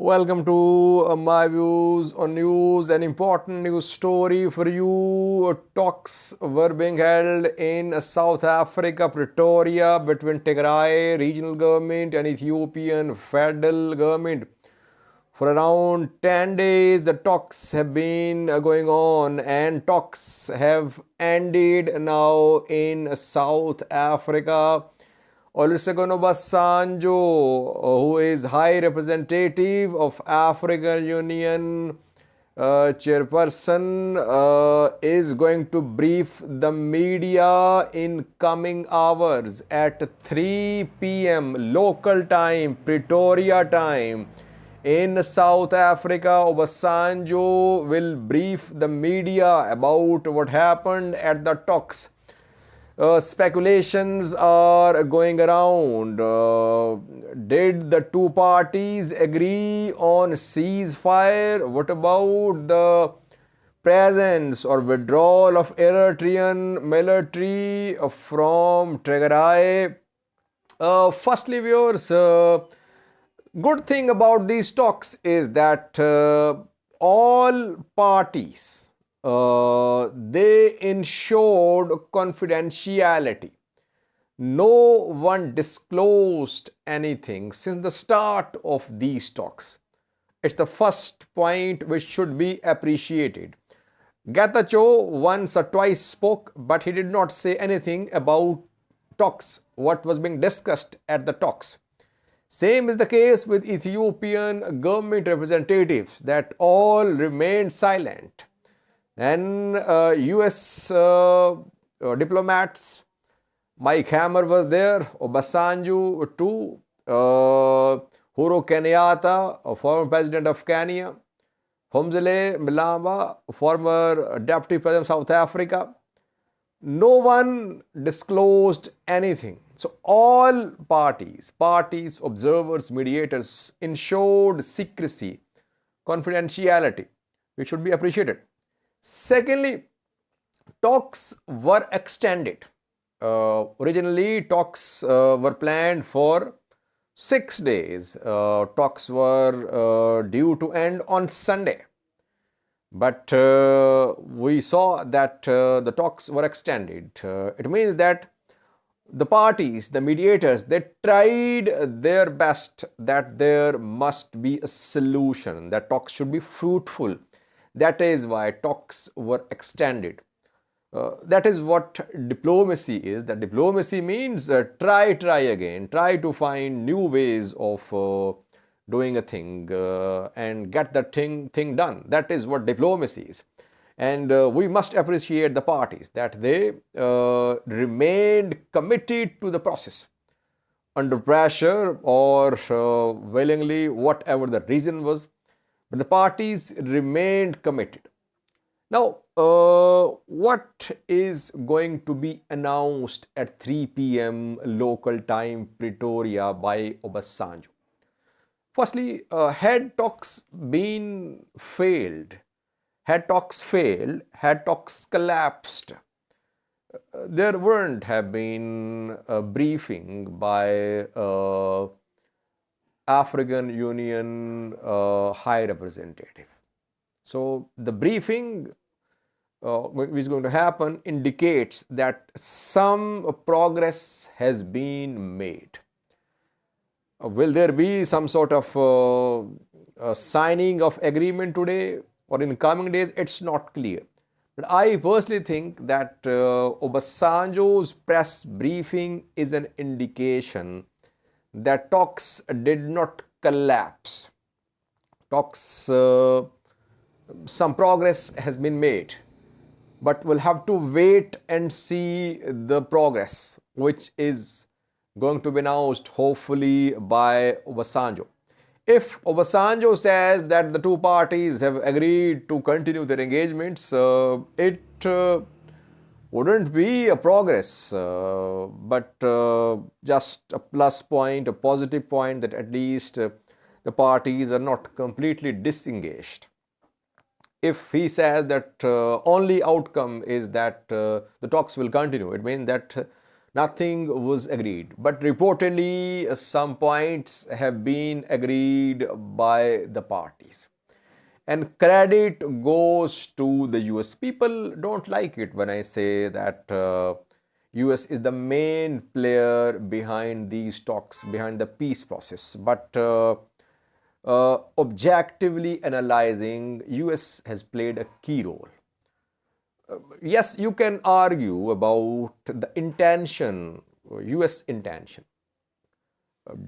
Welcome to my views on news. An important news story for you. Talks were being held in South Africa, Pretoria, between Tigray regional government and Ethiopian federal government. For around 10 days, the talks have been going on, and talks have ended now in South Africa. Olusegun Obasanjo, who is High Representative of African Union chairperson, is going to brief the media in coming hours at 3 p.m. local time, Pretoria time. In South Africa, Obasanjo will brief the media about what happened at the talks. Speculations are going around. Did the two parties agree on ceasefire? What about the presence or withdrawal of Eritrean military from Tigray? Firstly, viewers, good thing about these talks is that all parties they ensured confidentiality. No one disclosed anything since the start of these talks. It's the first point which should be appreciated. Getachew once or twice spoke, but he did not say anything about talks, what was being discussed at the talks. Same is the case with Ethiopian government representatives, that all remained silent. And US diplomats, Mike Hammer was there, Obasanjo too, Uhuru Kenyatta, a former president of Kenya, Humzile Mlaba, former deputy president of South Africa. No one disclosed anything. So all parties, observers, mediators ensured secrecy, confidentiality, which should be appreciated. Secondly, talks were extended. Originally, talks were planned for 6 days. Talks were due to end on Sunday. But we saw that the talks were extended. It means that the parties, the mediators, they tried their best that there must be a solution, that talks should be fruitful. That is why talks were extended. That is what diplomacy is. That diplomacy means try again, try to find new ways of doing a thing and get that thing done. That is what diplomacy is. And we must appreciate the parties that they remained committed to the process under pressure or willingly, whatever the reason was. But the parties remained committed. Now, what is going to be announced at 3 p.m. local time, Pretoria, by Obasanjo? Firstly, had talks failed, had talks collapsed, there wouldn't have been a briefing by African Union High Representative. So the briefing which is going to happen indicates that some progress has been made. Will there be some sort of signing of agreement today or in coming days? It's not clear. But I personally think that Obasanjo's press briefing is an indication that talks did not collapse. Talks, some progress has been made, but we'll have to wait and see the progress, which is going to be announced hopefully by Obasanjo. If Obasanjo says that the two parties have agreed to continue their engagements, it wouldn't be a progress, but just a plus point, a positive point that at least the parties are not completely disengaged. If he says that only outcome is that the talks will continue, it means that nothing was agreed. But reportedly, some points have been agreed by the parties. And credit goes to the US. People don't like it when I say that US is the main player behind these talks, behind the peace process. But objectively analyzing, US has played a key role. Yes, you can argue about the intention, US intention.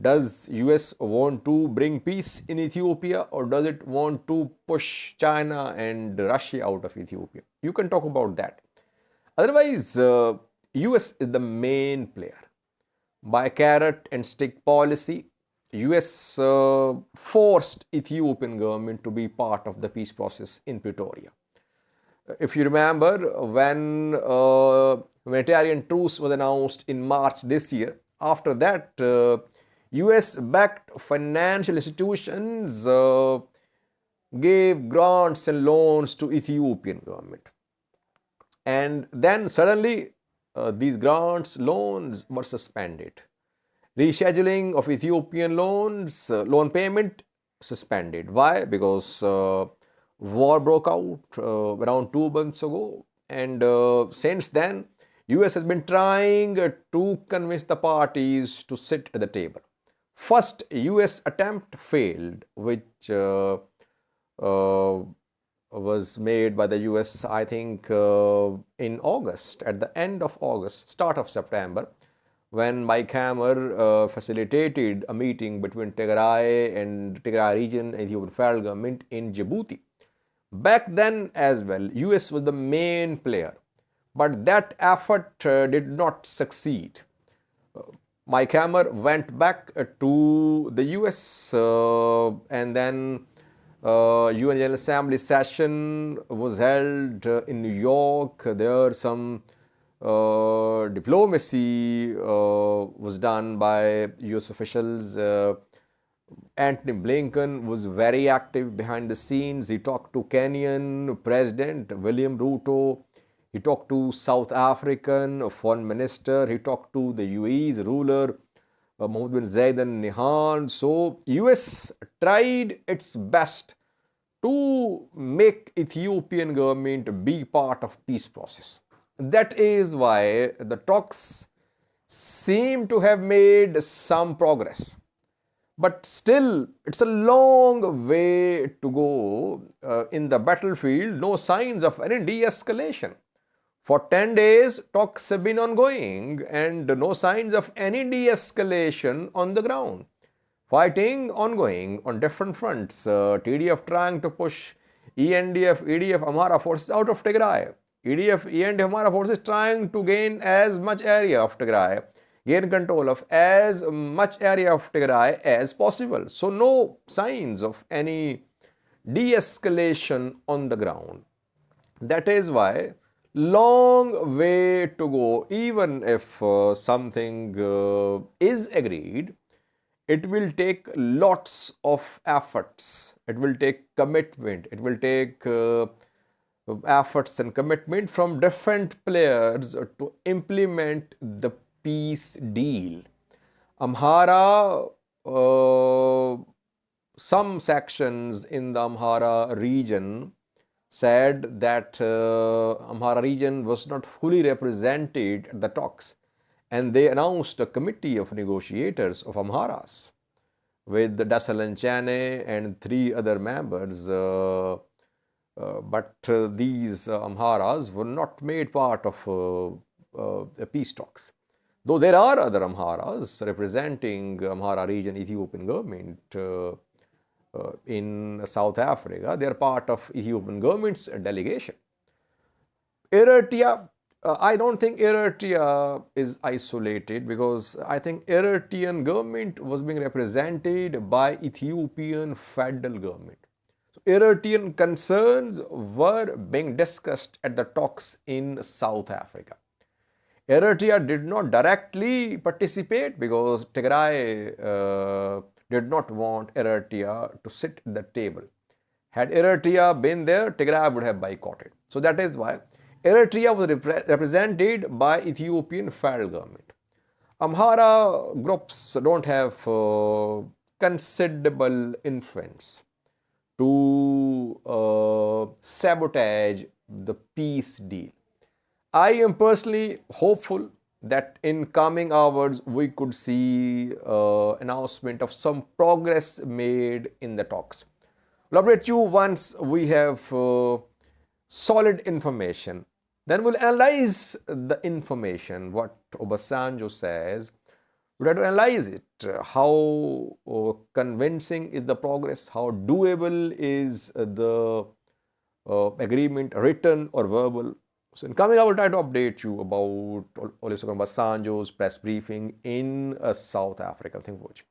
Does US want to bring peace in Ethiopia, or does it want to push China and Russia out of Ethiopia? You can talk about that. Otherwise, US is the main player. By carrot and stick policy, US forced Ethiopian government to be part of the peace process in Pretoria. If you remember, when humanitarian truce was announced in March this year, after that, US-backed financial institutions gave grants and loans to Ethiopian government. And then suddenly, these grants, loans were suspended. Rescheduling of Ethiopian loans, loan payment suspended. Why? Because war broke out around 2 months ago, and since then, US has been trying to convince the parties to sit at the table. First US attempt failed, which was made by the US, I think, in August, at the end of August, start of September, when Mike Hammer facilitated a meeting between Tigray and Tigray region and Ethiopian federal government in Djibouti. Back then as well, US was the main player, but that effort did not succeed. Mike Hammer went back to the US, and then UN General Assembly session was held in New York. There some diplomacy was done by US officials. Antony Blinken was very active behind the scenes. He talked to Kenyan President William Ruto. He talked to South African Foreign Minister. He talked to the UAE's ruler, Mohammed bin Zayed Al Nahyan. So, US tried its best to make Ethiopian government be part of peace process. That is why the talks seem to have made some progress. But still, it's a long way to go in the battlefield. No signs of any de-escalation. For 10 days, talks have been ongoing and no signs of any de-escalation on the ground. Fighting ongoing on different fronts. TDF trying to push ENDF, EDF, Amhara forces out of Tigray. EDF, ENDF, Amhara forces trying to gain as much area of Tigray, gain control of as much area of Tigray as possible. So no signs of any de-escalation on the ground. That is why long way to go. Even if something is agreed, it will take lots of efforts. It will take commitment. It will take efforts and commitment from different players to implement the peace deal. Amhara, some sections in the Amhara region said that Amhara region was not fully represented at the talks, and they announced a committee of negotiators of Amharas with Dasalan Chane and 3 other members, but these Amharas were not made part of the peace talks. Though there are other Amharas representing Amhara region Ethiopian government in South Africa, they are part of Ethiopian government's delegation. Eritrea, I don't think Eritrea is isolated, because I think Eritrean government was being represented by Ethiopian federal government. So Eritrean concerns were being discussed at the talks in South Africa. Eritrea did not directly participate because Tigray did not want Eritrea to sit at the table. Had Eritrea been there, Tigray would have boycotted. So that is why Eritrea was represented by Ethiopian federal government. Amhara groups don't have considerable influence to sabotage the peace deal. I am personally hopeful that in coming hours we could see announcement of some progress made in the talks. We'll update you once we have solid information. Then we'll analyze the information, what Obasanjo says. We'll try to analyze it. How convincing is the progress? How doable is the agreement, written or verbal? So in coming, I will try to update you about Olusegun Obasanjo's press briefing in South Africa. Thank you for watching.